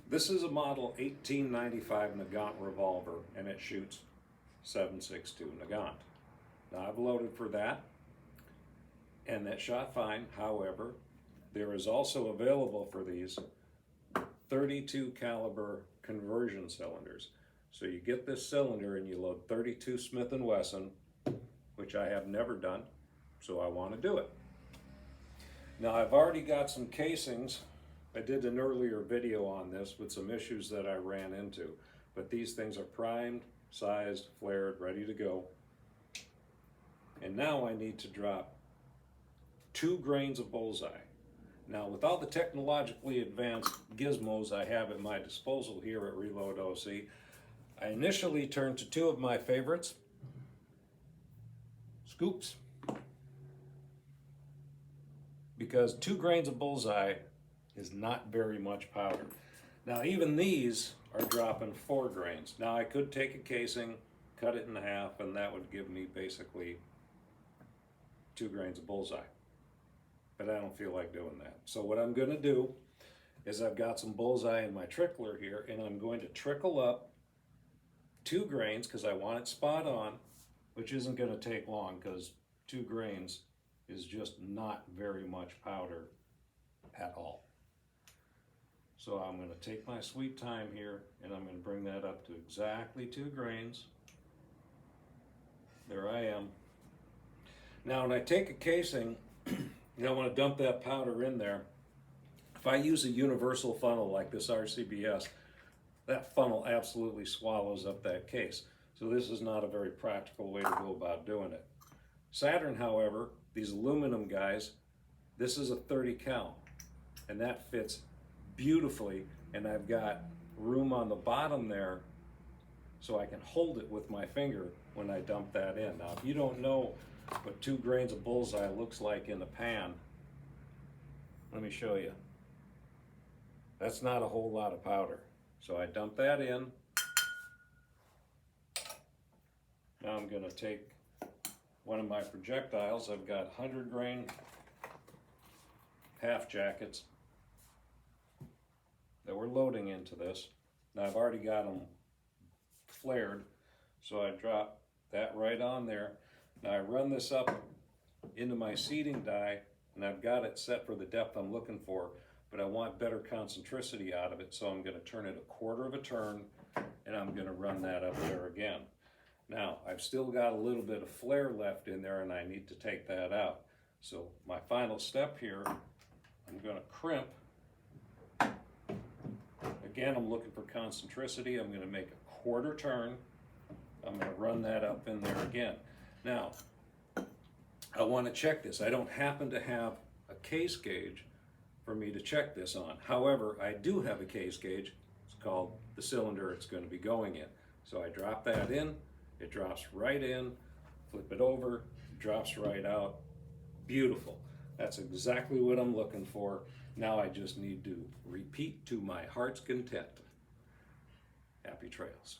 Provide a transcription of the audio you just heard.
This is a model 1895 Nagant revolver, and it shoots 7.62 Nagant. Now I've loaded for that, and that shot fine. However, there is also available for these 32 caliber conversion cylinders. So you get this cylinder and you load 32 Smith & Wesson, which I have never done, so I want to do it. Now I've already got some casings. I did an earlier video on this with some issues that I ran into, but these things are primed, sized, flared, ready to go. And now I need to drop 2 grains of bullseye. Now, with all the technologically advanced gizmos I have at my disposal here at RELOADoc, I initially turned to 2 of my favorites, scoops, because 2 grains of bullseye is not very much powder. Now, even these are dropping 4 grains. Now, I could take a casing, cut it in half, and that would give me basically 2 grains of bullseye. But I don't feel like doing that. So what I'm going to do is I've got some bullseye in my trickler here, and I'm going to trickle up 2 grains because I want it spot on, which isn't going to take long because 2 grains is just not very much powder at all. So I'm going to take my sweet time here, and I'm going to bring that up to exactly 2 grains. There I am. Now when I take a casing, I want to dump that powder in there. If I use a universal funnel like this RCBS, that funnel absolutely swallows up that case. So this is not a very practical way to go about doing it. Saturn, however, these aluminum guys, this is a 30 cal, and that fits beautifully, and I've got room on the bottom there so I can hold it with my finger when I dump that in. Now, if you don't know what 2 grains of bullseye looks like in the pan, let me show you. That's not a whole lot of powder. So I dump that in. Now I'm going to take one of my projectiles. I've got 100 grain half jackets that we're loading into this. Now I've already got them flared, so I drop that right on there. Now I run this up into my seating die, and I've got it set for the depth I'm looking for, but I want better concentricity out of it, so I'm going to turn it 1/4 of a turn, and I'm going to run that up there again. Now, I've still got a little bit of flare left in there, and I need to take that out. So my final step here, I'm going to crimp. Again, I'm looking for concentricity. I'm going to make a 1/4 turn. I'm going to run that up in there again. Now, I want to check this. I don't happen to have a case gauge for me to check this on. However, I do have a case gauge. It's called the cylinder it's going to be going in. So I drop that in, it drops right in, flip it over, drops right out. Beautiful. That's exactly what I'm looking for. Now I just need to repeat to my heart's content. Happy trails.